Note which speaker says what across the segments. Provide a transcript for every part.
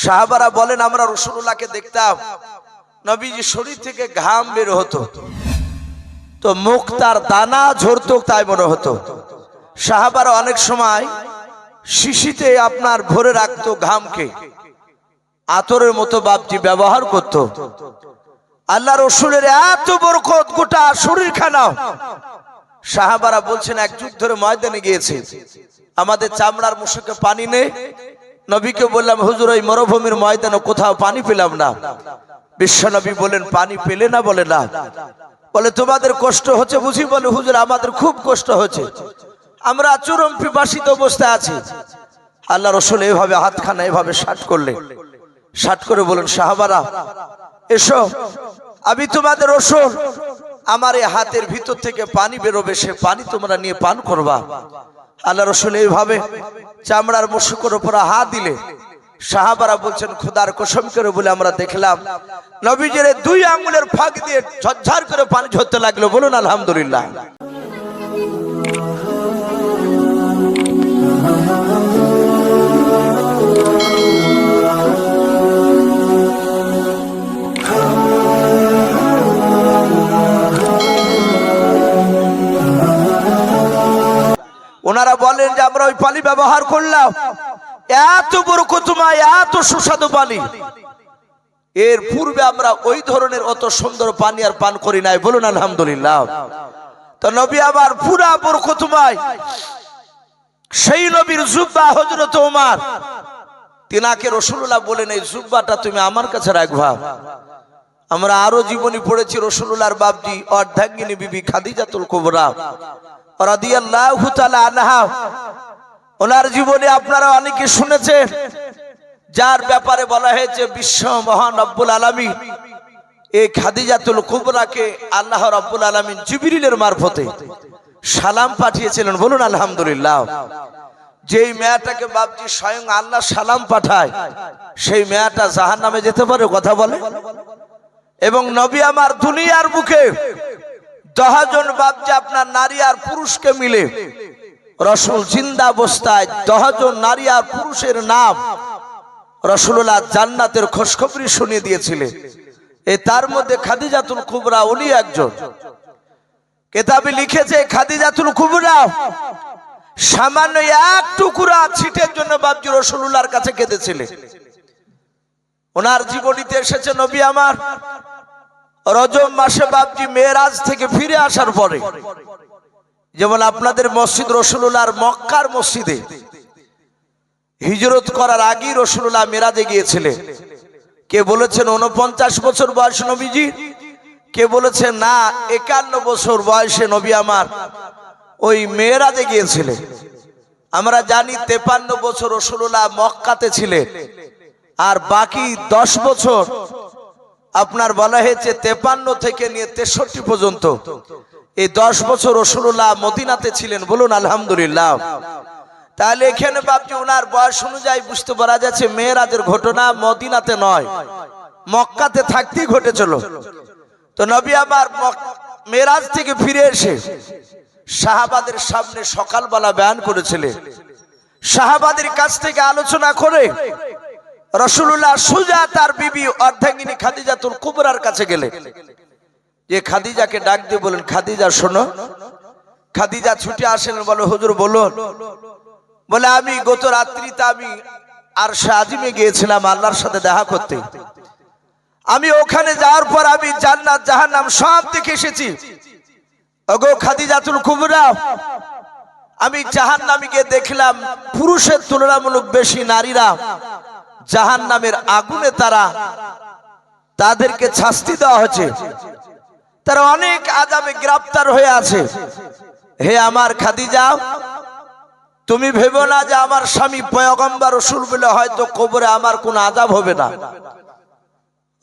Speaker 1: সাহাবারা বলেন আমরা রাসূলুল্লাহকে দেখতাম নবীজি শরীর থেকে ঘাম বের হতো তো মুখ তার দানা ঝরতো তাই মনে হতো। সাহাবারা অনেক সময় শিশিতে আপনার ভরে রাখতো ঘামকে, আতরের মতো বাপটি ব্যবহার করত। আল্লাহ রসুলের এত বরকত গোটা শরীর খানাও। সাহাবারা বলছেন এক যুগ ধরে ময়দানে গিয়েছে, আমাদের চামড়ার মুশুকে পানি নেই। নবীকে বললাম হুজুর ওই মরুভূমির ময়দানে কোথাও পানি পেলাম না। বিশ্বনবী বলেন পানি পেলে না? বলে না। বলে তোমাদের কষ্ট হচ্ছে বুঝি? বলে হুজুর আমাদের খুব কষ্ট হচ্ছে, আমরা চরম পিপাসিত অবস্থায় আছি। আল্লাহ রসুল এইভাবে হাতখানা এভাবে ষাট করলে, ষাট করে বলেন সাহাবারা এসো, আমি তোমাদের রসুল, আমার এই হাতের ভিতর থেকে পানি বেরোবে, সে পানি তোমরা নিয়ে পান করবা। আল্লাহ রসুল এইভাবে চামড়ার মুশুকের উপর হাত দিলে সাহাবারা বলছেন খোদার কসম করে বলে আমরা দেখলাম নবীজির দুই আঙ্গুলের ফাঁক দিয়ে ঝরঝর করে পানি ঝরতে লাগলো। বলুন আলহামদুলিল্লাহ। ওনারা বলেন যে আমরা ওই পানি ব্যবহার করলাম, এত বরকতময় এত সুস্বাদু পানি, এর পূর্বে আমরা ওই ধরনের অত সুন্দর পানি আর পান করি নাই। বলুন আলহামদুলিল্লাহ। তো নবী আবার পুরা বরকতময় সেই নবীর জুব্বা হযরত ওমর, তিনাকে রাসূলুল্লাহ বলেন এই জুব্বাটা তুমি আমার কাছে রাখবা। আমরা আরো জীবনী পড়েছি রাসূলুল্লাহর বাপজি অর্ধাঙ্গিনী বিবি খাদিজাতুল কুবরা রাদিয়াল্লাহু তাআলা আনহা, ওনার জীবনে আপনারা অনেকে শুনেছেন, যার ব্যাপারে বলা হয়েছে বিশ্ব মহান রব্বুল আলামিন এই খাদিজাতুল কুবরাকে আল্লাহ রব্বুল আলামিন জিবরিলের মারফতে সালাম পাঠিয়েছিলেন। বলুন আলহামদুলিল্লাহ। যেই মেয়েটাকে বাপজি স্বয়ং আল্লাহ সালাম পাঠায় সেই মেয়েটা জাহান্নামে যেতে পারে? কথা বলে। এবং নবী আমার দুনিয়ার বুকে 10 জন বাপজি আপনার নারী আর পুরুষকে মিলে রাসূল জিন্দা অবস্থায় 10 জন নারী আর পুরুষের নাম রাসূলুল্লাহ জান্নাতের খুশখবরি শুনিয়ে দিয়েছিলেন। এই তার মধ্যে খাদিজাতুল কুবরা উনি একজন। কিতাবে লিখেছে খাদিজাতুল কুবরা সামান্য এক টুকরা ছিটের জন্য বাপজি রাসূলুল্লাহর কাছে কেঁদেছিলেন। ওনার জীবনীতে এসেছে নবী আমার রজব মাসে বাপজি মেরাজ থেকে ফিরে আসার পরে, যেমন আপনাদের মসজিদ রাসূলুল্লাহর মক্কার মসজিদে হিজরত করার আগেই রাসূলুল্লাহ মেরাজে গিয়েছিলেন। কে বলেছেন 49 বছর বয়স নবীজি, কে বলেছেন না 51 বছর বয়সে নবী আমার ওই মেরাজে গিয়েছিলেন। আমরা জানি 53 বছর রাসূলুল্লাহ মক্কাতে ছিলেন, আর বাকি 10 বছর আপনার বলা হয়েছে 53 থেকে নিয়ে 63 পর্যন্ত এই 10 বছর রাসূলুল্লাহ মদিনাতে ছিলেন। বলুন আলহামদুলিল্লাহ। তাহলে এখানে বাপজি ওনার বয়স অনুযায়ী বুঝতে পারা যাচ্ছে মেরাজের ঘটনা মদিনাতে নয়, মক্কাতে থাকতেই ঘটেছিল। তো নবী আবার মেরাজ থেকে ফিরে এসে সাহাবাদের সামনে সকালবেলা বয়ান করেছিলেন। সাহাবাদের কাছ থেকে আলোচনা করে রাসূলুল্লাহ সুজা তার বিবি অর্ধাঙ্গিনী খাদিজাতুল কুবরার কাছে গেলেন। যে খাদিজাকে ডাক দিয়ে বলেন খাদিজা শোনো। খাদিজা ছুটে আসেন, বলে হুজুর বলুন। বলে আমি গত রাত্রিতে আমি আরশে আজিমে গিয়েছিলাম আল্লাহর সাথে দেখা করতে। আমি ওখানে যাওয়ার পর আমি জান্নাত জাহান্নাম সব দেখে এসেছি। ওগো খাদিজাতুল কুবরা, আমি জাহান্নামীকে দেখলাম পুরুষের তুলনামূলক বেশি নারীরা জাহান্নামের আগুনে তাদেরকে শাস্তি দেওয়া হচ্ছে, তারা অনেক আযাবে গ্রেফতার হয়ে আছে। হে আমার খাদিজা, তুমি ভেবো না যে আমার স্বামী পয়গম্বর রাসূল বলে হয়তো কবরে আমার কোনো আযাব হবে না।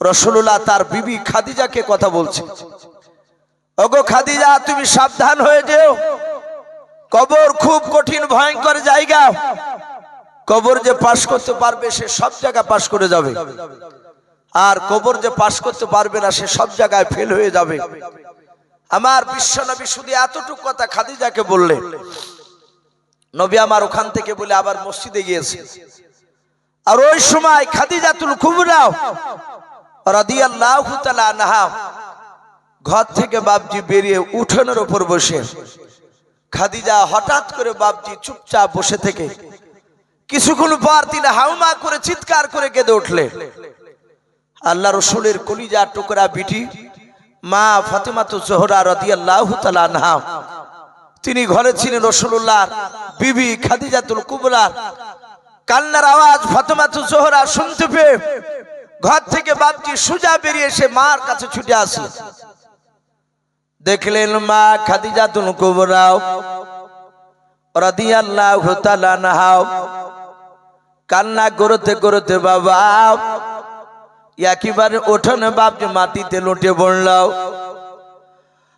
Speaker 1: রাসূলুল্লাহ তার বিবি খাদিজাকে কথা বলছে, ওগো খাদিজা তুমি সাবধান হয়ে যেও, কবর খুব কঠিন ভয়ঙ্কর জায়গা। কবর যে পাশ করতে পারবে সে সব জায়গায় পাশ করে যাবে, আর কবর যে পাশ করতে পারবে না সে সব জায়গায় ফেল হয়ে যাবে। আমার বিশ্বনবী শুধু এতটুকু কথা খাদিজাকে বললেন। নবী আমার ওখান থেকে বলে আবার মসজিদে গিয়েছে। আর ওই সময় খাদিজাতুল কুবরা রাদিয়াল্লাহু তাআলা আনহা ঘর থেকে বাপজি বেরিয়ে উঠোনের উপর বসে, খাদিজা হঠাৎ করে বাপজি চুপচাপ বসে থেকে কিছুক্ষণ পর তিনি হাউমা করে চিৎকার করে কেঁদে উঠলেন। আল্লাহ রসুলের কলিজার টুকরা বিটি মা ফাতেমাতুজ জোহরা রাদিয়াল্লাহু তাআলা আনহা, তিনি ঘরে ছিলেন রাসূলুল্লাহর বিবি খাদিজাতুল কুবরা। কান্নার আওয়াজ ফাতেমাতুজ জোহরা শুনতে পেয়ে ঘর থেকে বাপজি সোজা বেরিয়ে এসে মার কাছে ছুটে আসলেন। দেখলেন মা খাদিজাতুল কুবরা রাদিয়াল্লাহু তাআলা আনহা কান্না করতে করতে বাবা একেবারে উঠোনে বাপজি মাটিতে লুটে পড়ল।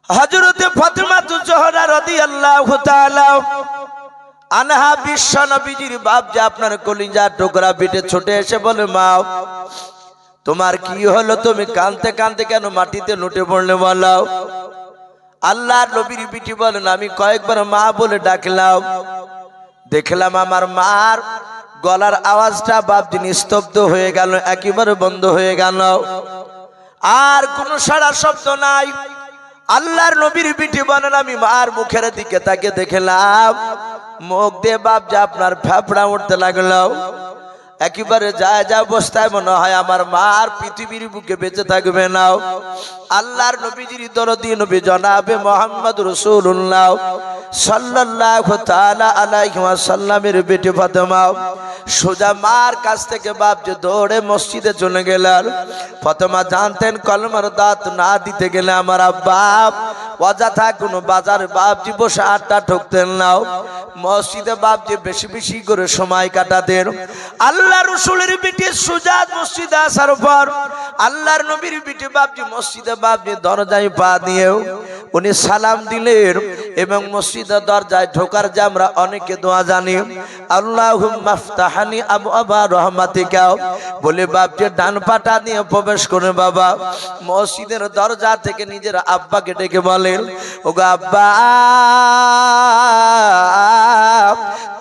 Speaker 1: হযরতে ফাতেমাতুজ জোহরা রাদিয়াল্লাহু তাআলা আনহা বিশ্ব নবীজির বাপজি আপনার কলিজার টুকরা বিটে ছুটে এসে বলে, মা তোমার কি হলো? তুমি কাঁদতে কাঁদতে কেন মাটিতে লুটে পড়লে বলো? আল্লাহর নবীর বিটি বলেন, আমি কয়েকবার মা বলে ডাকলাম, দেখলাম আমার মার গলার আওয়াজটা বাপজি নিস্তব্ধ হয়ে গেল, একেবারে বন্ধ হয়ে গেল, আর কোনো সাড়া শব্দ নাই। আল্লাহর নবীর বিটি বলেন, আমি মার মুখের দিকে তাকে দেখলাম, মুখ দিয়ে বাপজি আপনার ফেফড়া উঠতে লাগলো, একেবারে যায় যা অবস্থায় মনে হয় আমার মা আর পৃথিবীর বুকে বেঁচে থাকবে না। আল্লাহর নবীজির দরদি নবী জনাবে মুহাম্মদ রাসূলুল্লাহ সাল্লাল্লাহু তাআলা আলাইহি ওয়াসাল্লামের বেটি ফাতেমা সোজা মার কাছ থেকে বাপজি দৌড়ে মসজিদে চলে গেলেন। ফাতেমা জানতেন কলমার দাঁত না দিতে গেলে আমার আব্বা অযথা কোনো বাজার বাপজি বসে আড্ডা ঠকতেন না, মসজিদে বাপজি বেশি বেশি করে সময় কাটাতেন। আল্লাহ রসুলের বিটি সোজা মসজিদে আসার পর আল্লাহর নবীর বিটি বাপজি মসজিদে বাপজি দরজায় পা দিয়েও উনি সালাম দিলেন এবং মসজিদের দরজায় ঢোকার যে আমরা অনেকে দোয়া জানি, আল্লাহুম্মা ফতাহনি আবওয়াবা রহমাতিকা বলে বাপজি ডান পাটা নিয়ে প্রবেশ করে বাবা মসজিদের দরজা থেকে নিজের আব্বাকে ডেকে বলেন, ওগো আব্বা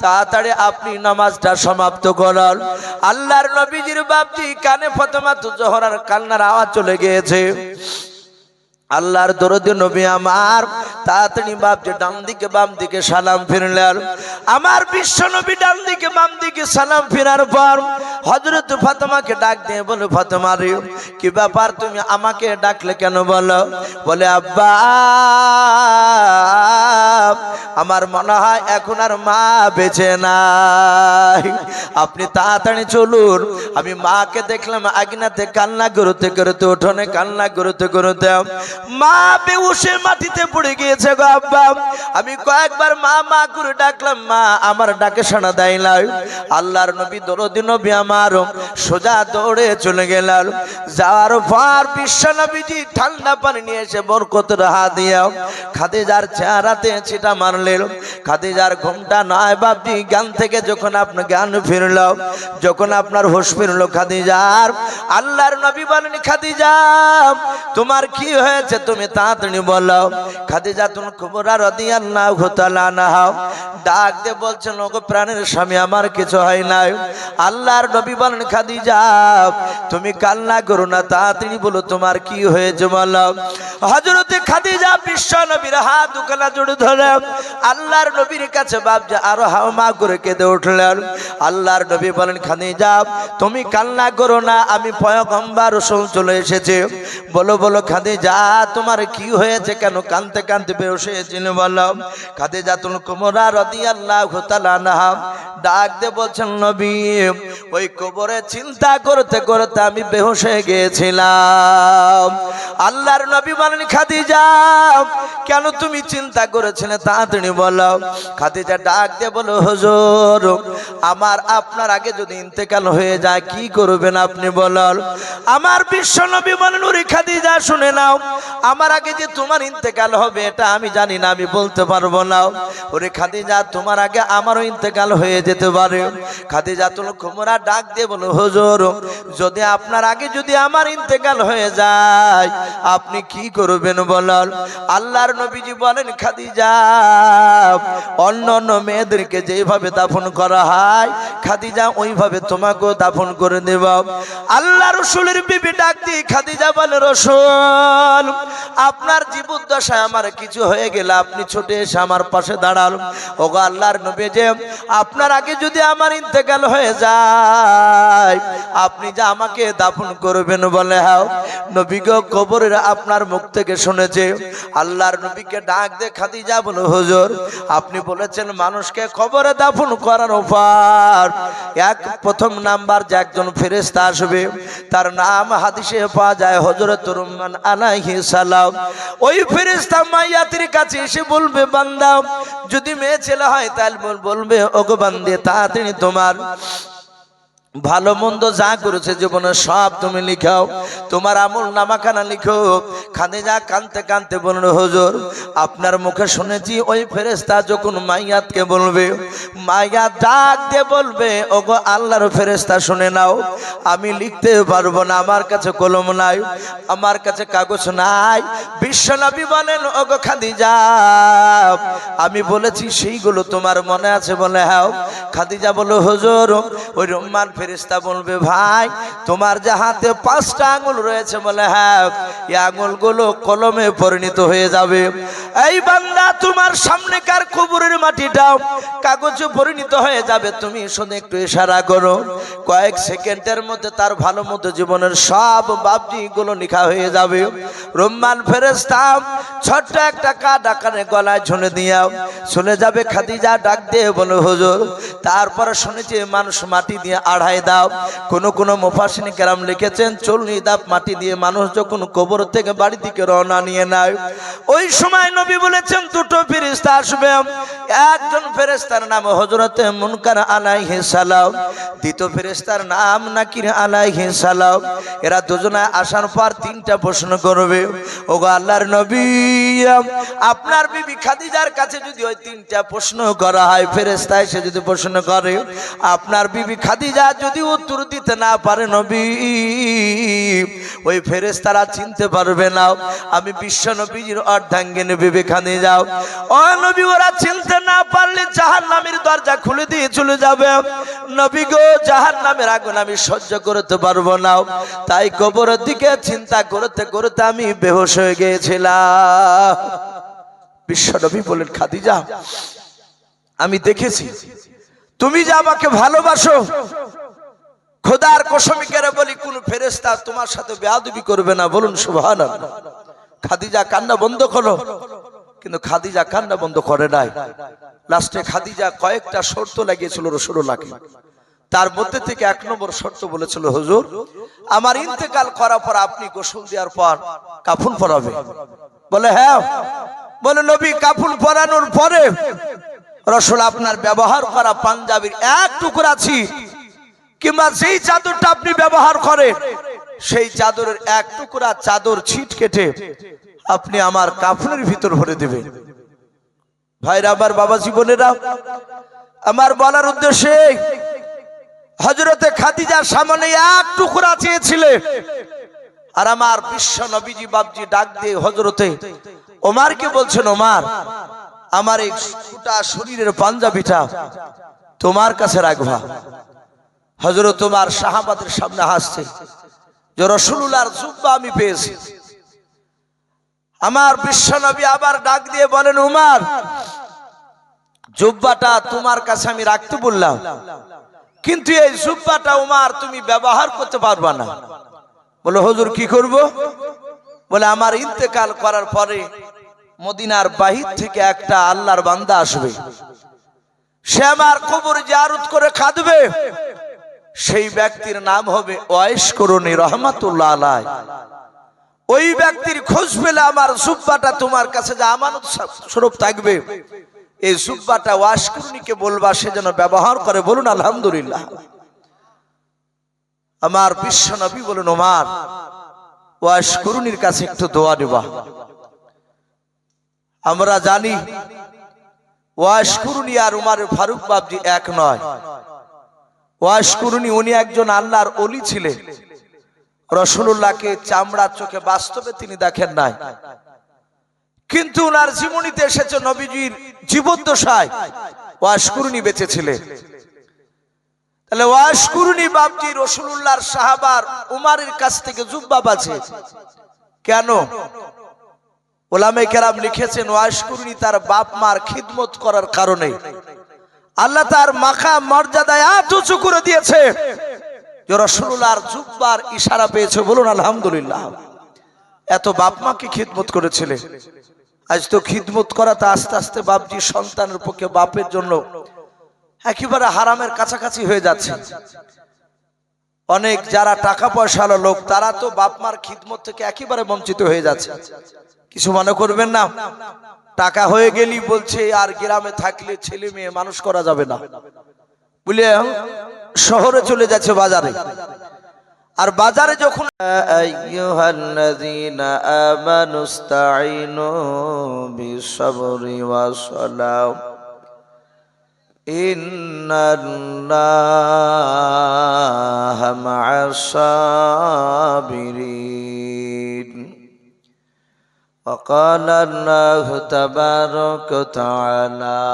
Speaker 1: তাড়াতাড়ি আপনি নামাজটা সমাপ্ত করান। আল্লাহর নবীজির বাপজি কানে ফাতেমাতুজ জোহরার কান্নার আওয়াজ চলে গিয়েছে। আল্লাহর দরদি নবী আমার তাড়াতাড়ি বাপজি ডান দিকে বাম দিকে সালাম ফিরলেন। আমার বিশ্ব নবী ডান দিকে বাম দিকে সালাম ফিরার পর হযরত ফাতেমাকে ডাক দিয়ে বলে, ফাতেমা রে কি ব্যাপার, তুমি আমাকে ডাকলে কেন? বলো। বলে, আব্বা আমার মনে হয় এখন আর মা বেঁচে নাই, আপনি তাড়াতাড়ি চলুন। আমি মাকে দেখলাম আগিনাতে কান্না করতে করতে, উঠোনে কান্না করতে করতে মা বেহুশে মাটিতে পড়ে গিয়েছে গো আব্বা। আমি কয়েকবার মা মা করে ডাকলাম, মা আমার ডাকে শোনা দেয় না। আল্লাহর নবী দরদি নবী আমার সোজা দৌড়ে চলে গেলেন। যাওয়ার পর বিশ্ব নবীজি ঠান্ডা পানি নিয়ে এসে বরকতের হাত দিয়ে খাদিজার চেহারাতে ছিটা মারলেন। খাদিজার ঘুমটা নয় বাপজি জ্ঞান থেকে যখন আপনার জ্ঞান ফিরল, যখন আপনার হোশ ফিরল খাদিজার, আল্লাহর নবী বলেন, খাদিজা তোমার কি হয়েছে তুমি তাড়াতাড়ি বলো। খাদিজাতুল কুবরা রাদিয়াল্লাহু তাআলা আনহা ডাক দিয়ে বলছেন, ওগো প্রাণের স্বামী আমার কিছু হয় নাই। আল্লাহর নবী বলেন, খাদিজা তুমি কান্না করো না, তাড়াতাড়ি বলো তোমার কি হয়েছে বলো। হযরতে খাদিজা বিশ্ব নবীর হাত দুখানা জড়ে ধরে আল্লাহর নবীর কাছে বাপজি আরো হাওমা করে কেঁদে উঠলেন। আল্লাহর নবী বলেন, খাদিজা তুমি কান্না করো না, আমি পয়গম্বর রাসূল চলে এসেছি। বলো বলো খাদিজা তোমার কি হয়েছে, কেন কাঁদতে কাঁদতে বেহুশ হয়েছিল বলো। খাদিজাতুল কুবরা রাদিয়াল্লাহু তাআলা আনহা ডাক দিয়ে বলছেন, নবী ওই কবরে চিন্তা করতে করতে আমি বেহুশ হয়ে গিয়েছিলাম। আল্লাহর নবী বলেন, খাদিজা কেন তুমি চিন্তা করেছিলে তাড়াতাড়ি বলো। খাদিজা ডাক দিয়ে বলো, হুজুর আমার আপনার আগে যদি ইন্তেকাল হয়ে যায় কি করবেন আপনি বলেন। আমার বিশ্ব নবী বলেন, ওরে খাদিজা শুনে নাও, আমার আগে যে তোমার ইন্তেকাল হবে এটা আমি জানি না, আমি বলতে পারবো না। ওরে খাদিজা তোমার আগে আমারও ইন্তেকাল হয়ে যেতে পারে। খাদিজাতুল কুবরা ডাক দিয়ে বলো, হুজুর যদি আপনার আগে যদি আমার ইন্তেকাল হয়ে যায় আপনি কি করবেন বলেন? আল্লাহর নবীজি বলেন, খাদিজা অন্য অন্য মেয়েদেরকে যেভাবে দাফন করা হয় খাদিজা ওইভাবে তোমাকেও দাফন করে দেব। আল্লাহ রাসূলের বিবি ডাক দিয়ে খাদিজা বলে, রাসূল আপনার জীবদ্দশায় আমার কিছু হয়ে গেলে আপনি ছুটে এসে আমার পাশে দাঁড়াল। ওগো আল্লাহর নবী, যে আপনার আগে যদি আমার ইন্তেকাল হয়ে যায় আপনি যা আমাকে দাফন করবেন বলে? হ্যাঁ। নবী গো কবরের আপনার মুখ থেকে শুনেছে। আল্লাহর নবীকে ডাক দিয়ে খাদিজা বলে, হুজুর আপনি বলেছেন মানুষকে কবরে দাফন করার পর প্রথম নাম্বার যে একজন ফেরেশতা আসবে তার নাম হাদিসে পাওয়া যায় হযরত রুম্মান আলাইহিস সালাম। ওই ফেরেশতা মাইয়াতের কাছে এসে বলবে, বান্দা যদি মেয়ে ছেলে হয় তাহলে বলবে, ওগো বান্দে তাড়াতাড়ি তোমার ভালো মন্দ যা করেছে জীবনে সব তুমি লিখাও, তোমার আমল নামাখানা লিখো। খাদিজা কাঁদতে কাঁদতে বলল, হুজুর আপনার মুখে শুনেছি ওই ফেরেশতা যখন মাইয়াতকে বলবে, মাইয়াত ডাক দিয়ে বলবে, ওগো আল্লাহর ফেরেশতা শুনে নাও, আমি লিখতে পারবো না, আমার কাছে কলম নাই, আমার কাছে কাগজ নাই। বিশ্বনবী বলেন, ওগো খাদিজা আমি বলেছি সেইগুলো তোমার মনে আছে বলে? হ্যাঁ। খাদিজা বলল, হুজুর ওই রুম্মান ফেরেশতা বলবে, ভাই তোমার যে হাতে 5টা আঙ্গুল রয়েছে বলে? হ্যাঁ। এই আঙ্গুলগুলো কলমে পরিণত হয়ে যাবে। এই বান্দা তোমার সামনেকার কবরের মাটিটাও কাগজে পরিণত হয়ে যাবে, তুমি শুধু একটু ইশারা করো, কয়েক সেকেন্ডের মধ্যে তার ভালো মতো জীবনের সব বাবজিগুলো লেখা হয়ে যাবে। রুম্মান ফেরেশতা ছোট্ট একটা কাঠ আকারে গলায় ঝুলে দিয়া চলে যাবে। খাদিজা ডাক দিয়ে বলে, হুজুর তারপরে শুনেছি মানুষ মাটি দিয়ে আড়াই দাও, কোন মুফাসসিরিন কেরাম লিখেছেন 40 ধাপ মাটি দিয়ে মানুষ যখন কবর থেকে বাড়ি দিকে রওনা নিয়ে নেয় ওই সময় নবী বলেছেন দুটো ফেরেশতা আসবে। একজন ফেরেশতার নাম হযরতে মুনকার আলাইহিস সালাম, দ্বিতীয় ফেরেশতার নাম নাকির আলাইহিস সালাম। এরা দুজনে আসার পর 3টা প্রশ্ন করবে। ওগো আল্লাহর নবী আপনার বিবি খাদিজার কাছে যদি ওই 3টা প্রশ্ন করা হয়, ফেরেশতা এসে যদি প্রশ্ন করে, আপনার বিবি খাদিজা যদি উত্তর দিতে না পারে নবী ওই ফেরেশতারা চিনতে পারবে না আমি বিশ্ব নবীর অর্ধাঙ্গিনী বিবি খাদিজা। ও নবী ওরা চিনতে না পারলে জাহান্নামের দরজা খুলে দিয়ে চলে যাবে। নবী গো জাহান্নামের আগুন আমি সহ্য করতে পারবো না, তাই কবরের দিকে চিন্তা করতে করতে আমি বেহুশ হয়ে গিয়েছিলাম। বিশ্ব নবী বলেন, খাদিজা আমি দেখেছি তুমি যে আমাকে ভালোবাসো, খোদার কসমি করে বলি কোন ফেরেশতা তোমার সাথে বেয়াদবি করবে না, বলুন সুবহানাল্লাহ। খাদিজা কান্না বন্ধ করো, কিন্তু খাদিজা কান্না বন্ধ করে নাই। লাস্টে খাদিজা কয়েকটা শর্ত লাগিয়েছিল রাসূলুল্লাহকে, তার মধ্যে থেকে 1 নম্বর শর্ত বলেছিল, হুজুর আমার ইন্তেকাল করার পর আপনি গোসল দেওয়ার পর কাফন পরাবে। বলে হ্যাঁ। বলে নবী কাফন পরানোর পরে রাসূল আপনার ব্যবহার করা পাঞ্জাবির 1 টুকরা ছি কিংবা যেই চাদরটা আপনি ব্যবহার করেন সেই চাদরের 1 টুকরা চাদর ছিট কেটে আপনি আমার কাফনের ভিতর ভরে দেবেন। ভাইরা আমার, বাবা জীবনেরা আমার বলার উদ্দেশ্যে হযরতে খাদিজার সামনে 1 টুকরা চেয়েছিলেন, আর আমার বিশ্ব নবীজি বাপজি ডাক দিয়ে হযরতে ওমরকে বলছেন, ওমর আমার এই গোটা শরীরের পাঞ্জাবিটা তোমার কাছে রাখবা। হযরত ওমর সাহাবাদের সামনে হাসছে যে রাসূলুল্লাহর জুব্বা আমি পেয়েছি। আমার বিশ্ব নবী আবার ডাক দিয়ে বলেন, ওমর জুব্বাটা তোমার কাছে আমি রাখতে বললাম, কিন্তু এই জুব্বাটা ওমর তুমি ব্যবহার করতে পারবা না। বলে হুজুর কি করব? বলে আমার ইন্তেকাল করার পরে মদিনার বাহির থেকে একটা আল্লাহর বান্দা আসবে, সে আমার কবর জিয়ারত করে কাঁদবে, সেই ব্যক্তির নাম হবে ওয়াইস করুনি রহমাতুল্লাহ আলাইহি। ওই ব্যক্তির খোঁজ পেলে আমার জুব্বাটা তোমার কাছে যে আমানত স্বরূপ থাকবে, এই জুব্বাটা ওয়াইস করুনিকে বলবা সে যেন ব্যবহার করে। বলুন আলহামদুলিল্লাহ। আমার বিশ্ব নবী বলেন, ওমর ওয়াইস করুনির কাছে একটু দোয়া নেবা। আমরা জানি ওয়াইস করুনি আর উমর ফারুক বাপজি এক নয়। ওয়াইস করুনি উনি একজন আল্লাহর ওলি ছিলেন, রাসূলুল্লাহকে চামড়ার চোখে বাস্তবে তিনি দেখেন নাই, কিন্তু ওনার জীবনীতে এসেছে নবীজির জীবদ্দশায় ওয়াশকুরুনি বেঁচে ছিলেন। তাহলে ওয়াশকুরুনি বাপজি রাসূলুল্লাহর সাহাবার উমারের কাছ থেকে জুব্বা বাজে কেন? উলামায়ে কেরাম লিখেছেন ওয়াশকুরুনি তার বাপ মার খিদমত করার কারণে আল্লাহ তার মাকাম মর্যাদা এত উঁচু করে দিয়েছে যে রাসূলুল্লাহর জুব্বার ইশারা পেয়েছে। বলুন আলহামদুলিল্লাহ। এত বাপ মাকে খিদমত করেছিলেন। আজ তো খিদমত করাটা আস্তে আস্তে বাপজি সন্তানের পক্ষে বাপের জন্য একেবারে হারামের কাছাকাছি হয়ে যাচ্ছে। অনেক যারা টাকা পয়সাওয়ালা লোক তারা তো বাপ মার খিদমত থেকে একেবারে বঞ্চিত হয়ে যাচ্ছে। কিছু মনে করবেন না, টাকা হয়ে গেলি বলছে আর গ্রামে থাকলে ছেলে মেয়ে মানুষ করা যাবে না বলে শহরে চলে যাচ্ছে বাজারে। আর বাজারে যখন আইয়ুহাল্লাযীনা আমানুস্তাঈনু বিস-সাবরি ওয়াস-সালাহ ইন্নাল্লাহা মা'আস-সাবিরিন। وقال الله تبارك وتعالى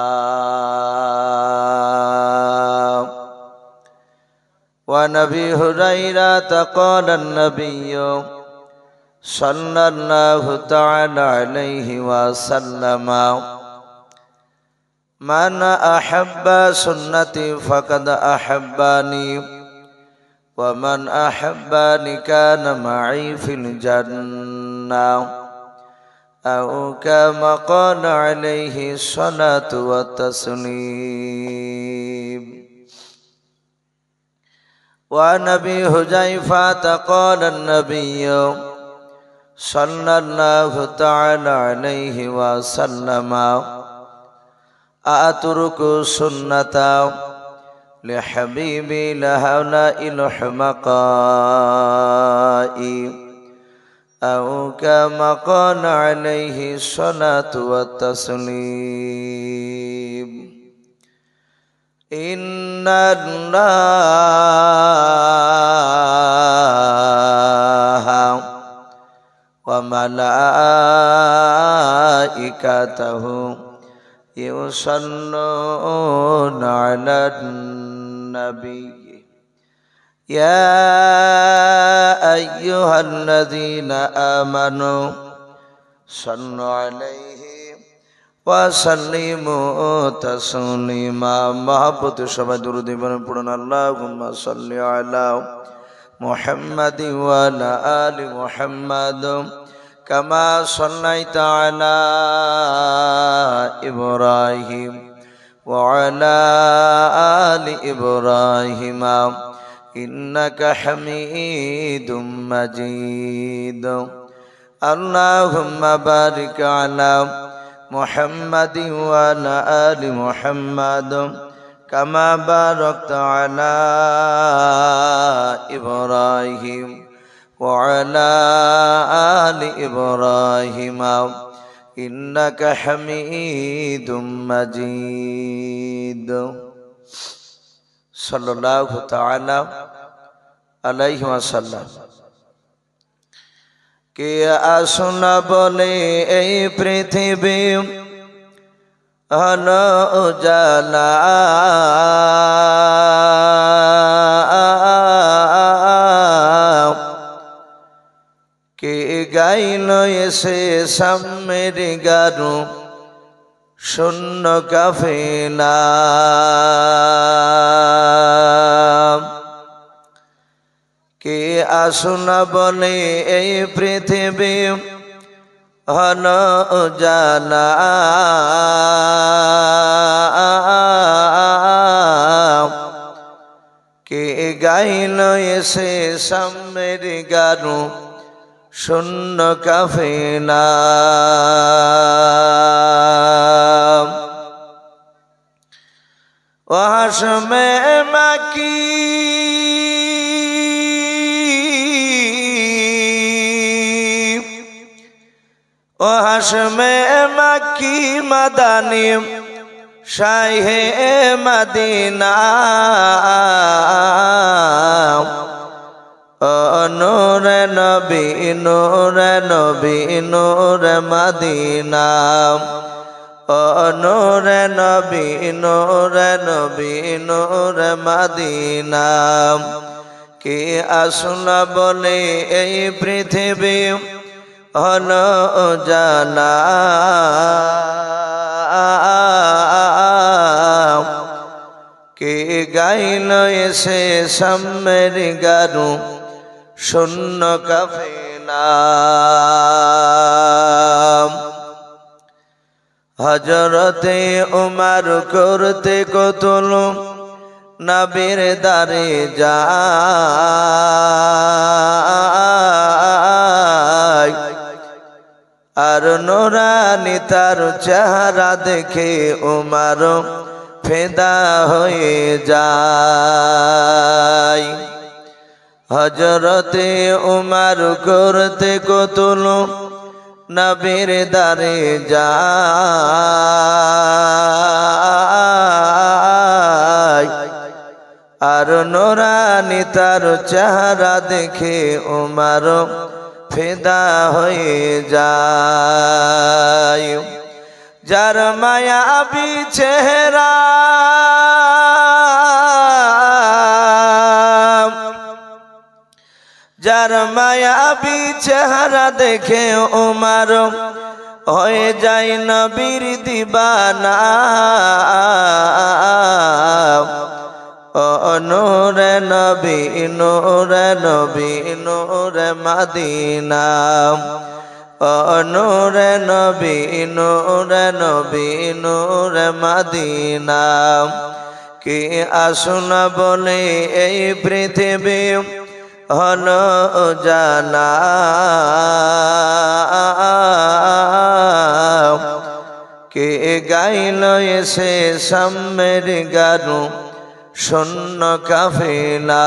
Speaker 1: وعن أبي هريرة قال النبي صلى الله تعالى عليه وسلم من أحب سنتي فقد أحبني ومن أحبني كان معي في الجنة أو كما قال عليه الصلاة والتسليم. وعن أبي حذيفة قال النبي صلى الله تعالى عليه وسلم أترك سنة لحبيبي لهؤلاء الحمقاء أو كما قال عليه الصلاة والتسليم. إن الله وملائكته يصلون على النبي يا أيها الذين آمنوا صلوا عليه وسلموا تسليما. محبت সবাই দরুদ পড়ুন। আল্লাহুম্মা সাল্লি আলা মুহাম্মাদিন ওয়া আলা আলি মুহাম্মাদ কামা সাল্লাইতা আলা ইব্রাহিম ওয়া আলা আলি ইব্রাহিম ইন্নাকা হামিদুম মাজিদ. আল্লাহুম্মা বারিক আলা মুহাম্মাদিন ওয়া আলা আলি মুহাম্মাদ কামা বারাকতা আলা ইব্রাহিম ওয়া আলা আলি ইব্রাহিম ইন্নাকা হামিদুম মাজিদ. সাল্লাল্লাহু তাআলা আলাইহি ওয়াসাল্লাম। কে আসনা বলে এই পৃথিবী হলো উজালা, কে গাইল এসে সামের গারু শূন্য কাফেলা, কে আসনা বলে এই পৃথিবী হলো উজালা, কে গাইল এসে সামের গারু শূন্য কাফেলা। ওয়াসমে মাকি ওয়াসমে মাকি মাদানি শাহে মদিনা নূরে নবী নূরে নবী নূরে মদিনা নূরে নবী নূরে নবী নূরে মদিনা কে আসলো বলে এই পৃথিবী হলো জানা কে গাইল এসে সাম্যের গারু শূন্য কাফেলা হযরতে উমর করতে কতল নবীর দারে যায় আর নুরানি তার চেহারা দেখে উমর ফিদা হয়ে যায় হযরতে উমর করতে কতল নবীর দারে যায় আর নুরানি তার চেহারা দেখে উমর ফিদা হয়ে যায় যার মায়াবী চেহারা যার মায়াবী চেহারা দেখে উমর হয়ে যায় নবীর দিবানা নূরে নবী নূরে নবী নূরে মদিনা নূরে নবী নূরে নবী নূরে মদিনা কে আসলো বলে এই পৃথিবী হলো জানা কে গাইল এসে সাম্যের গানু শূন্য কাফেলা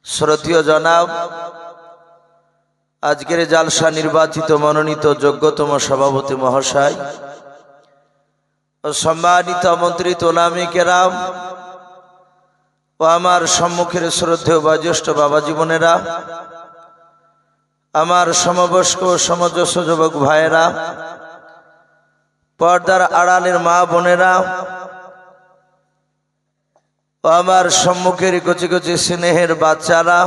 Speaker 1: শ্রদ্ধেয় জনাব আজকের জালসা নির্বাচিত মনোনীত যোগ্যতম সভাপতি মহাশয় ও সম্মানিত আমন্ত্রিত ওলামা কেরাম ও আমার সম্মুখের শ্রদ্ধেয় বয়োজ্যেষ্ঠ বাবা জীবনেরা আমার সমবয়স্ক সমজস্ব যুবক ভাইয়েরা পর্দার আড়ালের মা বোনেরা ও আমার সম্মুখের কচি কচি স্নেহের বাচ্চারা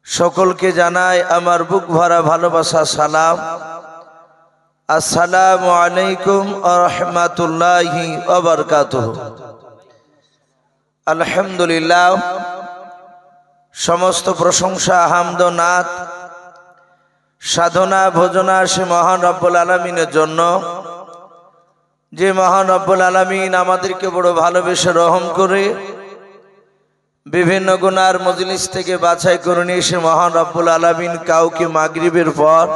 Speaker 1: সকলকে জানাই আমার বুক ভরা ভালোবাসা সালাম আসসালামু আলাইকুম ওয়া রাহমাতুল্লাহি ওয়া বারাকাতুহু আলহামদুলিল্লাহ সমস্ত প্রশংসা হামদ ও নাত সাধনা ভোজনা সে মহান রব্বুল আলামিনের জন্য যে মহান রব্বুল আলামিন আমাদেরকে বড় ভালোবেসে রহম করে বিভিন্ন গুনার মজলিস থেকে বাছাই করে নিয়ে সে মহান রব্বুল আলামিন কাউকে মাগরিবের পর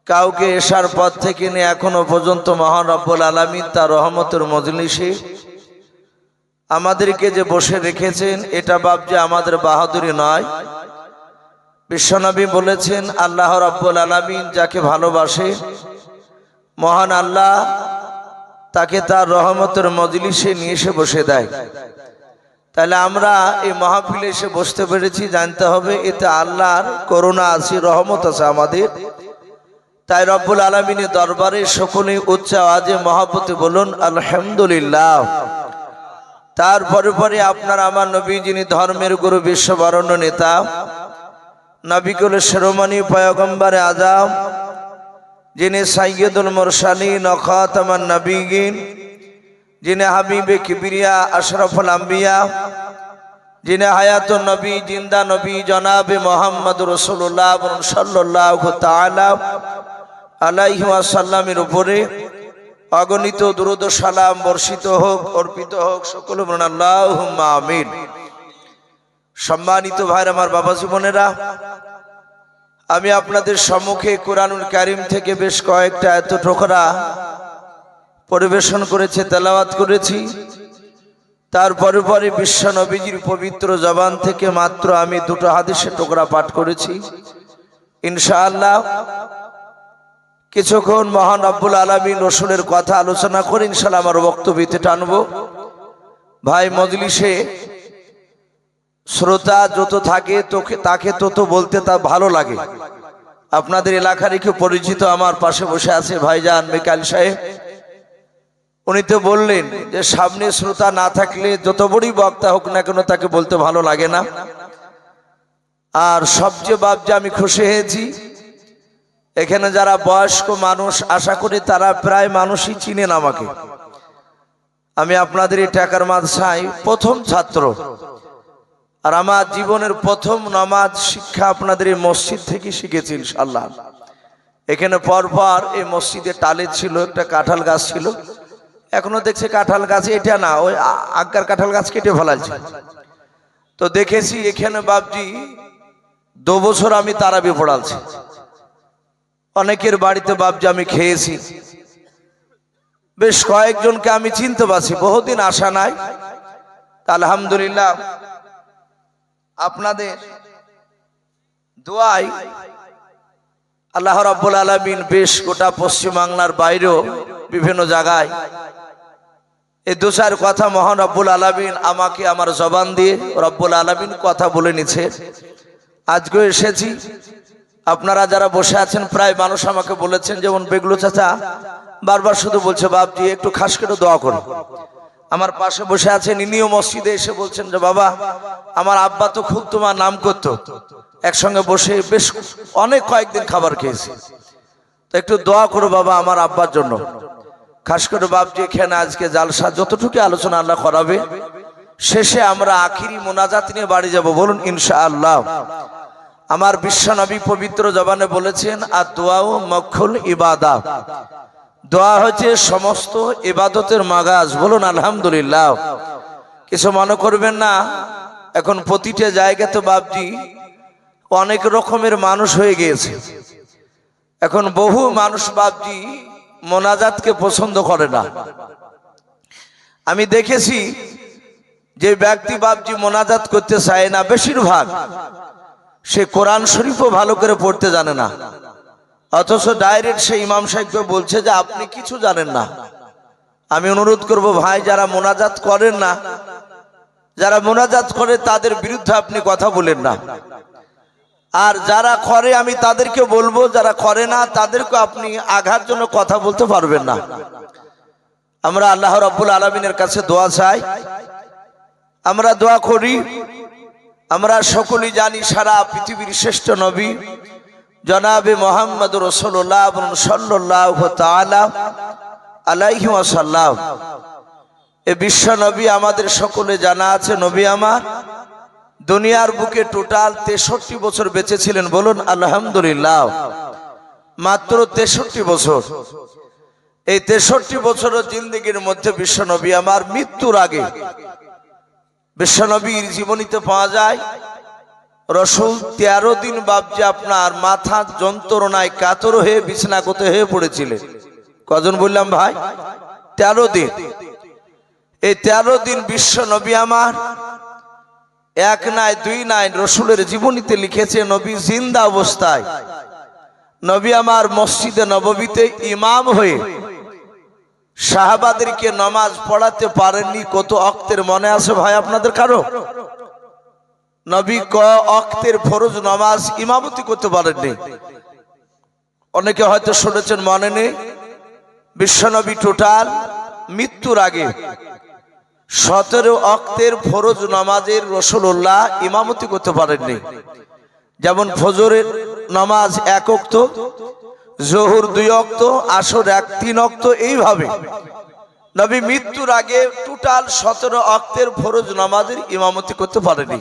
Speaker 1: কাউকে এশার পর থেকে নিয়ে এখনো পর্যন্ত মহান রব্বুল আলামিন তার রহমতের মজলিসে আমাদেরকে যে বসে রেখেছেন এটা বাপ যে আমাদের বাহাদুরি নয় বিশ্বনবী বলেছেন আল্লাহ রাব্বুল আলামিন যাকে ভালোবাসে মহান আল্লাহ তাকে তার রহমতের মজলিসে নিয়ে এসে বসে দেয় তাহলে আমরা এই মাহফিলে এসে বসতে পেরেছি জানতে হবে এতে আল্লাহর করুণা আছে রহমত আছে আমাদের তাই রব্বুল আলামিনের দরবারে সকলেই উচ্চ আওয়াজে মহব্বতে বলুন আলহামদুলিল্লাহ তারপরে পরে আপনার আমার নবী যিনি ধর্মের গুরু বিশ্ববরণ্য নেতা নবী কুলের শিরোমণি পয়গম্বরে আজম যিনি সাইয়্যিদুল মুরসালিন ও খাতামান নবিয়্যিন যিনি হাবিবে কিবরিয়া আশরাফুল আম্বিয়া যিনি হায়াতুন নবী জিন্দা নবী জনাবে মুহাম্মদ রাসূলুল্লাহ সাল্লাল্লাহু তাআলা আলাইহি ওয়াসাল্লামের উপরে অগণিত দুরূদ ও সালাম বর্ষিত হোক অর্পিত হোক সকলে বলুন আল্লাহুম্মা আমিন সম্মানিত ভাইরা আমার বাবা জীবনেরা আমি আপনাদের সম্মুখে কুরআনুল কারীম থেকে বেশ কয়েকটা আয়াত টুকরা পরিবেশন করেছে তেলাওয়াত করেছি তারপরে পরে বিশ্ব নবীজির পবিত্র জবান থেকে মাত্র আমি দুটো হাদিসের টুকরা পাঠ করেছি ইনশাআল্লাহ কিছুক্ষণ মহান রব্বুল আলামিন রসুলের কথা আলোচনা করে ইনশাআল্লাহ আমার বক্তব্যতে টানবো। ভাই, মজলিসে শ্রোতা যত থাকে তাকে তত বলতে তা ভালো লাগে। আপনাদের এলাকারই কেউ পরিচিত আমার পাশে বসে আছে ভাইজান মিকাইল সাহেব, উনি তো বললেন যে সামনে শ্রোতা না থাকলে যত বড়ই বক্তা হোক না কেন তাকে বলতে ভালো লাগে না। আর সবচেয়ে বাপ যে আমি খুশি হয়েছি, এখানে যারা বয়স্ক মানুষ আশা করি তারা প্রায় মানুষই চিনেন আমাকে। আমি আপনাদের এই টাকার মাদ্রাসায় প্রথম ছাত্র, আর আমার জীবনের প্রথম নামাজ শিক্ষা আপনাদের এই মসজিদ থেকে শিখেছি ইনশাআল্লাহ। এখানে পরপর এই মসজিদে টালে ছিল একটা কাঁঠাল গাছ ছিল, এখনো দেখছি কাঁঠাল গাছ, এটা না ওই আগার কাঁঠাল গাছ কেটে ফেলাচ্ছে। তো দেখেছি এখানে বাপজি 2 বছর আমি তারাবি পড়ালছি, অনেকের বাড়িতে বাপজি আমি খেয়েছি, বেশ কয়েকজনকে আমি চিনতে পারছি, বহুদিন আসা নাই। আলহামদুলিল্লাহ আপনাদের দোয়ায় আল্লাহ রাব্বুল আলামিন বেশ গোটা পশ্চিম বাংলার বাইরেও বিভিন্ন জায়গায় এই 2-4 কথা মহান রব্বুল আলামিন আমাকে আমার জবান দিয়ে রব্বুল আলামিন কথা বলে নিছে। আজকে এসেছি, আপনারা যারা বসে আছেন প্রায় মানুষ আমাকে বলেছেন, যেমন বেগলু চাচা বারবার শুধু বলছে বাপজি একটু খাস করে দোয়া করো। আমার পাশে বসে আছেন, ইনিও মসজিদে এসে বলছেন যে বাবা আমার আব্বা তো খুব তোমার নাম করতো, একসঙ্গে বসে বেশ অনেক কয়েকদিন খাবার খেয়েছি, তো একটু দোয়া করো বাবা আমার আব্বার জন্য। খাস করে বাপজি এখানে আজকে জালসা যতটুকু আলোচনা আল্লাহ করাবে, শেষে আমরা আখিরি মোনাজাত নিয়ে বাড়ি যাব, বলুন ইনশাআল্লাহ। আমার বিশ্ব নবী পবিত্র জবানে বলেছেন আর দোয়াও মখুল ইবাদা, দোয়া হচ্ছে সমস্ত ইবাদতের মাগাজ, বলুন আলহামদুলিল্লাহ। কিছু মনে করবেন না, এখন প্রতিটা জায়গাতে বাপজি অনেক রকমের মানুষ হয়ে গিয়েছে। এখন বহু মানুষ বাপজি মোনাজাতকে পছন্দ করে না। আমি দেখেছি যে ব্যক্তি বাপজি মোনাজাত করতে চায় না, বেশিরভাগ সে কোরআন শরীফও ভালো করে পড়তে জানে না, অথচ ডাইরেক্ট সে ইমাম সাহেবকে বলছে যে আপনি কিছু জানেন না। আমি অনুরোধ করব ভাই, যারা মোনাজাত করেন না, যারা মোনাজাত করে তাদের বিরুদ্ধে আপনি কথা বলেন না, আর যারা করে আমি তাদেরকে বলবো, যারা করে না তাদেরকে আপনি আঘাত জন্য কথা বলতে পারবেন না। আমরা আল্লাহ রাব্বুল আলামিনের কাছে দোয়া চাই, আমরা দোয়া করি। আমরা সকলেই জানি সারা পৃথিবীর শ্রেষ্ঠ নবী জনাবে মুহাম্মদ রাসূলুল্লাহ সাল্লাল্লাহু তাআলা আলাইহি ওয়াসাল্লাম, এই বিশ্ব নবী আমাদের সকলে জানা আছে। নবী আমার দুনিয়ার বুকে টোটাল 63 বছর বেঁচে ছিলেন, বলুন আলহামদুলিল্লাহ। মাত্র 63 বছর। এই 63 বছরের জিন্দেগির মধ্যে বিশ্ব নবী আমার মৃত্যুর আগে বিশ্ব নবীর জীবনীতে পাওয়া যায় রসুল 13 দিন বাপজি আপনার মাথা যন্ত্রণায় কাতর হয়ে বিছানাগত হয়ে পড়েছিলেন। কজন বললাম ভাই? 13 দিন। এই 13 দিন বিশ্ব নবী আমার এক নাই দুই নাই রসুলের জীবনীতে লিখেছে, নবী জিন্দা অবস্থায় নবী আমার মসজিদে নববীতে ইমাম হয়ে সাহাবাদেরকে নামাজ পড়াতে পারেননি। কত ওয়াক্তের মনে আছে ভাই আপনাদের কারো? নবী ক ওয়াক্তের ফরজ নামাজ ইমামতি করতে পারেননি। অনেকে হয়তো শুনেছেন, মনে নেই। বিশ্বনবী টোটাল মৃত্যুর আগে 17 ওয়াক্তের ফরজ নামাজের রাসূলুল্লাহ ইমামতি করতে পারেননি। যেমন ফজরের নামাজ 1 ওয়াক্ত, জোহর 2 ওয়াক্ত, আসর 3 ওয়াক্ত, এইভাবে নবী মৃত্যুর আগে টোটাল 17 ওয়াক্তের ফরজ নামাজের ইমামতি করতে পারেনি।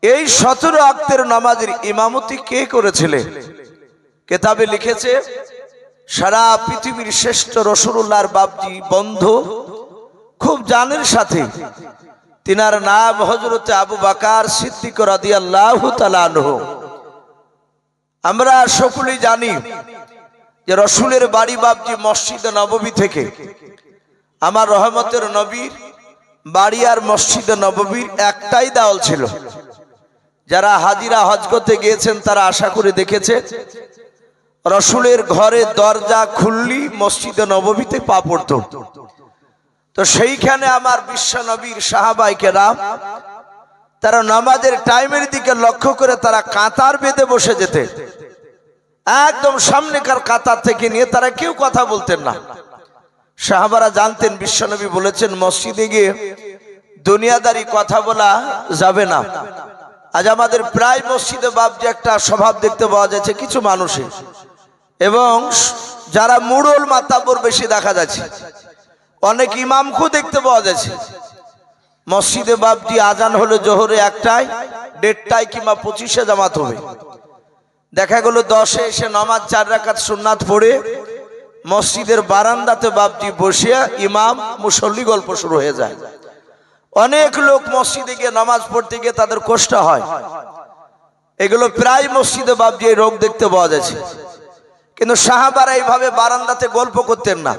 Speaker 1: এই 17 ওয়াক্তের নামাজের ইমামতি কে করেছিলেন? কিতাবে লিখেছে সারা পৃথিবীর শ্রেষ্ঠ রাসূলুল্লাহর বাপজি বন্ধু, খুব জানের সাথে, তিনার নাম হযরতে আবু বকর সিদ্দিক রাদিয়াল্লাহু তাআলা আনহু। আমরা সকলেই জানি যে রসুলের বাড়ি বাপজি মসজিদে নববী থেকে আমার রহমতের নবীর বাড়ি আর মসজিদে নববীর একটাই দেওয়াল ছিল। যারা হাজিরা হজ করতে গিয়েছেন তারা আশা করে দেখেছে রসুলের ঘরের দরজা খুললি মসজিদে নববীতে পা পড়তো। তো সেইখানে আমার বিশ্ব নবীর সাহাবায়ে কেরাম তারা নামাজের টাইমের দিকে লক্ষ্য করে তারা কাতার বেঁধে বসে যেতে, একদম সামনেকার কাতার থেকে নিয়ে তারা কেউ কথা বলতেন না। সাহাবারা জানতেন বিশ্বনবী বলেছেন মসজিদে গিয়ে দুনিয়াদারি কথা বলা যাবে না। আজ আমাদের প্রায় মসজিদে বাবজি একটা স্বভাব দেখতে পাওয়া যাচ্ছে কিছু মানুষের, এবং যারা মুড়ল মাতাব্বর বেশি দেখা যাচ্ছে, অনেক ইমামকেও দেখতে পাওয়া যাচ্ছে। মসজিদে বাবজি আজান হলো জোহরে 1টায়, 1:30টায় কিংবা 25-এ জামাত হবে। দেখা গেল 10-এ এসে নামাজ 4 রাকাত সুন্নাত পড়ে মসজিদের বারান্দাতে বাবজি বসে ইমাম মুসল্লি গল্প শুরু হয়ে যায়। অনেক লোক মসজিদে গিয়ে নামাজ পড়তে গিয়ে তাদের কষ্ট হয়। এগুলো প্রায় মসজিদে বাবজি এই রোগ দেখতে পাওয়া যাচ্ছে। কিন্তু সাহাবারা এইভাবে বারান্দাতে গল্প করতেন না।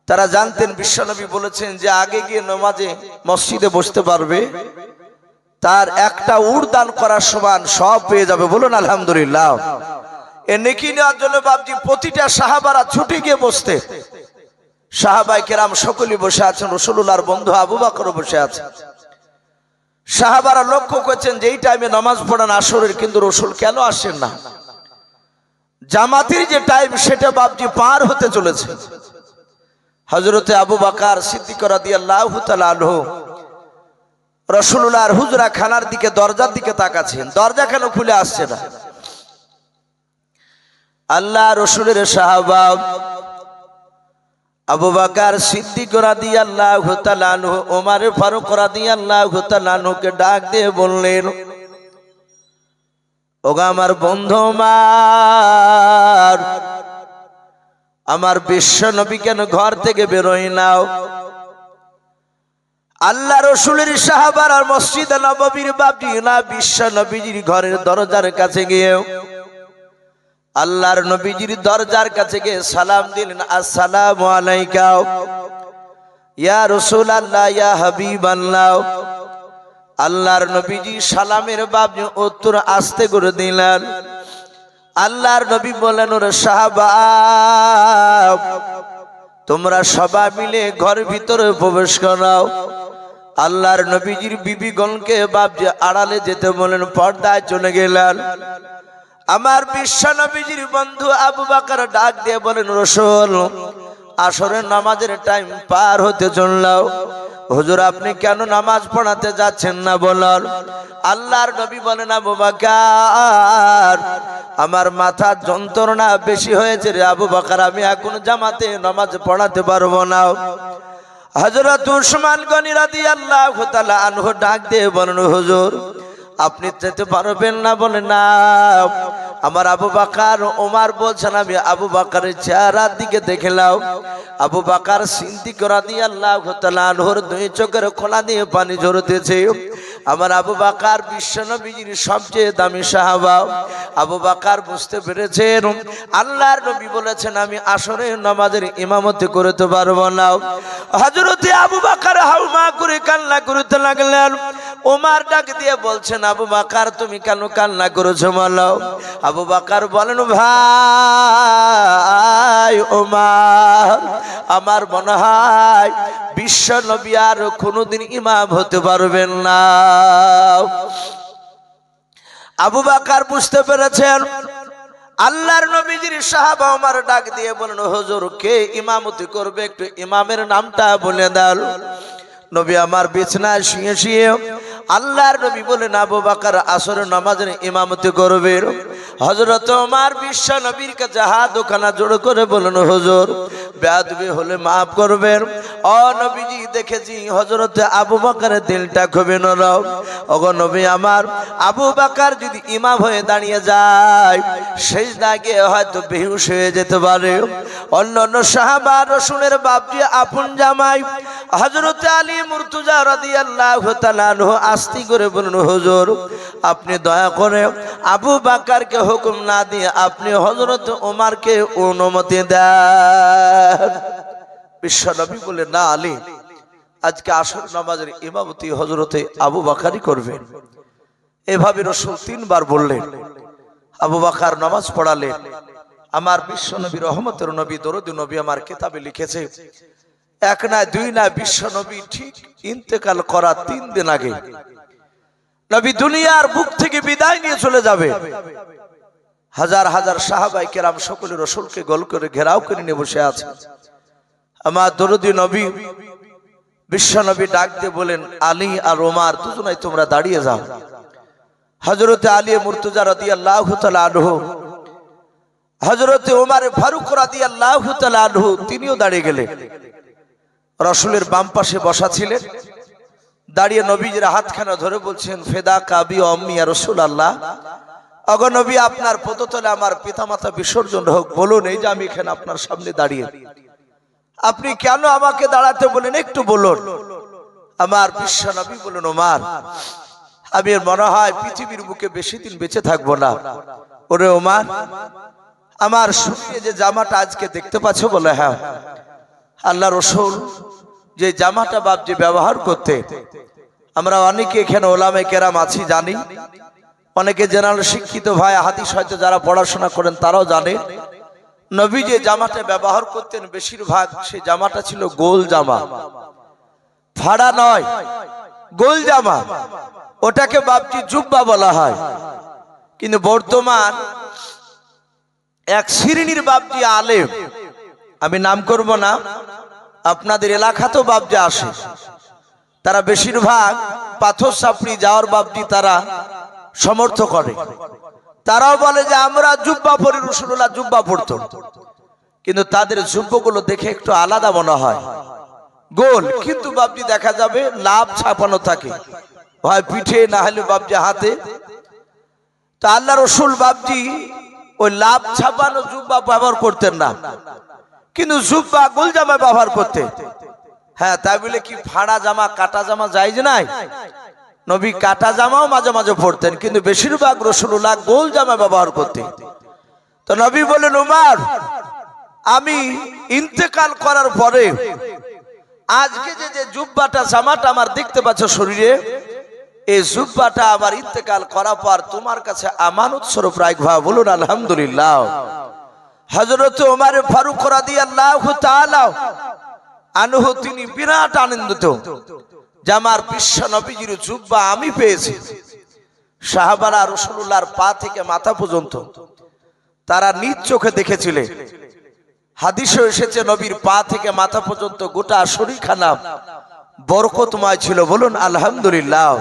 Speaker 1: তারা জানতেন বিশ্বনবী বলেছেন যে আগে গিয়ে নামাজে মসজিদে বসতে পারবে তার একটা উট দান করার সমান সব পেয়ে যাবে। বলুন আলহামদুলিল্লাহ। এ নেকি নেওয়ার জন্য বাবজি প্রতিটা সাহাবারা ছুটে গিয়ে বসতে। সাহাবায়ে কেরাম সকলেই বসে আছেন, রাসূলুল্লাহর বন্ধু আবু বকর বসে আছে। সাহাবারা লক্ষ্য করছেন যে এই টাইমে নামাজ পড়ান আসরের, কিন্তু রাসূল কেন আসেন না? জামাতের যে টাইম সেটা বাবজি পার হতে চলেছে। হযরতে আবু বকর সিদ্দিক রাদিয়াল্লাহু তাআলা আনহু রাসূলুল্লাহর হুজরা খানার দিকে দরজার দিকে তাকাচ্ছেন, দরজা কেন খুলে আসছে না? আল্লাহ রাসূলের সাহাবা আবু বকর সিদ্দিক রাদিয়াল্লাহু তাআলা আনহু ওমর ফারুক রাদিয়াল্লাহু তাআলা আনহুকে ডাক দিয়ে বললেন, ওগো আমার বন্ধু আমার বিশ্ব নবী কেন ঘর থেকে বেরোয় নাও? আল্লাহ রাসূলের সাহাবারা মসজিদে নববীর বাবজি না বিশ্ব নবীজির ঘরের দরজার কাছে গিয়ে আল্লাহর নবীজির দরজার কাছে গিয়ে সালাম দিলেন, আসসালামু আলাইকা ইয়া রাসূলুল্লাহ ইয়া হাবিবাল্লাহ। আল্লাহর নবীজি সালামের বাবজি উত্তর আস্তে করে দিলেন। আল্লাহর নবী বলেন, ওরে সাহাবা তোমরা সবাই মিলে ঘর ভিতরে প্রবেশ করো। আল্লাহর নবীজির বিবিগণকে বাবজি আড়ালে যেতে বলেন, পর্দায় চলে গেলেন। আমার বিশ্ব নবীজির বন্ধু আবু বকর ডাক দিয়ে বলেন, রাসূল আসরের নামাজের টাইম পার হতে চলল, হুজুর আপনি কেন নামাজ পড়াতে যাচ্ছেন না বলেন? আল্লাহর নবী বলেন, আবু বকর আমার মাথার যন্ত্রণা বেশি হয়েছে রে আবু বকর, আমি এখন জামাতে নামাজ পড়াতে পারবো না। হযরত উসমান গনি রাদিয়াল্লাহু তাআলা আনহু ডাক দিয়ে বলেন, হুজুর আপনি যেতে পারবেন না? বলে না। আমার আবু বকর ওমর বলছেন, আমি আবু বকরের চেহারার দিকে দেখলাম, আবু বকর সিদ্দিক রাদিয়াল্লাহু তাআলা আনহুর দুই চোখের কোনা দিয়ে পানি ঝরতেছে। আমার আবু বকর বিশ্বনবীর সবচেয়ে দামি সাহাবা। আবু বকর বুঝতে পেরেছেন আল্লাহর নবী বলেছেন আমি আসরের নামাজের ইমামতি করতে পারবো না। হযরতে আবু বকর হাউমা করে কান্না করতে লাগলেন। ওমর ডাক দিয়ে বলছেন, আবু বকর তুমি কেন কান্না করেছো বলো? আবু বকর বলেন, ভাই ওমর আমার মনে হয় বিশ্ব নবী আর কোনোদিন ইমাম হতে পারবেন না। আবু বকর বুঝতে পেরেছেন আল্লাহর নবীজির সাহাবা। ওমর ডাক দিয়ে বলেন, হুজুর কে ইমামতি করবে একটু ইমামের নামটা বলে দাও। নবী আমার বিছানায় শুয়ে শুয়ে আল্লাহর নবী বলেন, আবু বকর আসরের নামাজের ইমামতি করবে। হযরত ওমর বিশ্ব নবীর কাছে হাত দুখানা জোড় করে বলেন, হুজুর বেয়াদবি হলে মাফ করবেন। ও নবীজি দেখেছি হযরত আবু বকরের দিলটা খুবই নরম। ওগো নবী আমার আবু বকর যদি ইমাম হয়ে দাঁড়িয়ে যায় সিজদায় গিয়ে হয়তো বেহুশ হয়ে যেতে পারে। অন্যান্য সাহাবা রাসূলের বাপজি আপন জামাই হযরত আলী মুর্তজা রাদিয়াল্লাহু তাআলা আনহু আস্তি করে বলেন, হুজুর আপনি দয়া করে আবু বকরকে হুকুম না দিয়ে আপনি হযরত ওমরকে অনুমতি দেন। বিশ্বনবী বলেন, না আলী আজকে আসর নামাজের ইমামতি হযরতে আবু বকরই করবেন। এভাবে রাসূল 3 বার বললেন। আবু বকর নামাজ পড়ালেন। আমার বিশ্ব নবী রহমতের নবী দরুদ নবী আমার কিতাবে লিখেছে, এক না দুই না, বিশ্ব নবী ঠিক ইন্তেকাল করা 3 দিন আগে নবী দুনিয়ার বুক থেকে বিদায় নিয়ে চলে যাবে। হাজার হাজার সাহাবায়ে কেরাম সকলে রাসূলকে গোল করে ঘেরাও করে নিয়ে বসে আছে। আমার দরুদি নবী বিশ্ব নবী ডাক দিয়ে বলেন, আলী আর ওমর দুজনেই তোমরা দাঁড়িয়ে যাও। হযরতে আলী মুর্তজা রাদিয়াল্লাহু তাআলা আনহু, হযরতে ওমর ফারুক রাদিয়াল্লাহু তাআলা আনহু তিনিও দাঁড়িয়ে গেলেন। রাসূলের বাম পাশে বসা ছিলেন, দাঁড়িয়ে নবীজির হাতখানা ধরে বলছেন, ফেদা কাবি অম্মি ইয়া রাসূলুল্লাহ, ওগো নবী আপনার পদতলে আমার পিতামাতা বিসর্জন হোক, বলুন এই যে আমি এখানে আপনার সামনে দাঁড়িয়ে, আপনি কেন আমাকে দাঁড়াতে বলেন একটু বলুন। আমার বিশ্ব নবী বলেন, ওমর আমি মনে হয় পৃথিবীর বুকে বেশি দিন বেঁচে থাকবো না। ওরে ওমর, আমার শরীরে যে জামাটা আজকে দেখতে পাচ্ছ, বলে হ্যাঁ, আল্লাহ রাসূল যে জামাটা বাপজি ব্যবহার করতে, আমরা অনেকে এখানে ওলামায়ে কেরাম আছি জানি, অনেকে জেনারেল শিক্ষিত ভাই হাদিস হয়তো যারা পড়াশোনা করেন তারাও জানে, নবী যে জামাটা ব্যবহার করতেন বেশিরভাগ সেই জামাটা ছিল গোল জামা, ফাড়া নয়, গোল জামা, ওটাকে বাপজি জুব্বা বলা হয়। কিন্তু বর্তমান এক শ্রেণীর বাপজি আলেম, আমি নাম করব না, আপনাদের এলাকাতেও বাপজি আসে, তারা বেশিরভাগ পাথর সাপড়ি যাওয়ার বাপজি তারা সমর্থ করে। তারাও বলে যে আমরা জুব্বা পরি, রাসূলুল্লাহ জুব্বা পরতো, কিন্তু তাদের জুব্বাগুলো দেখে একটু আলাদা মনে হয়, গোল, কিন্তু বাপজি দেখা যাবে লাভ ছাপানো থাকে, হয় পিঠে না হলে বাপজি হাতে। তা আল্লাহ রাসূল বাপজি ওই লাভ ছাপানো জুব্বা ব্যবহার করতেন না, কিন্তু জুব্বা গোল জামা ব্যবহার করতে। হ্যাঁ, তাই বলে কি ফাড়া জামা কাটা জামা জায়েজ নাই? নবী কাটা জামাও মাঝে মাঝে পরতেন, কিন্তু বেশিরভাগ রাসূলুল্লাহ গোল জামা ব্যবহার করতেন। তো নবী বলেন, ওমর আমি ইন্তেকাল করার পরে আজকে যে জুব্বাটা জামাটা আমার দেখতে পাচ্ছ শরীরে, এই জুব্বাটা আমার ইন্তেকাল করার পর তোমার কাছে আমানত স্বরূপ রাখবা, বলুন আলহামদুলিল্লাহ। হযরত ওমর ফারুক রাদিয়াল্লাহু তাআলা আনহু তিনি বিরাট আনন্দিত যে আমার বিশ্ব নবীজির জুব্বা আমি পেয়েছি। সাহাবারা রাসূলুল্লাহর পা থেকে মাথা পর্যন্ত তারা নিজ চোখে দেখেছিলেন। হাদিসে এসেছে নবীর পা থেকে মাথা পর্যন্ত গোটা শরীরখানা বরকতময় ছিল, বলুন আলহামদুলিল্লাহ।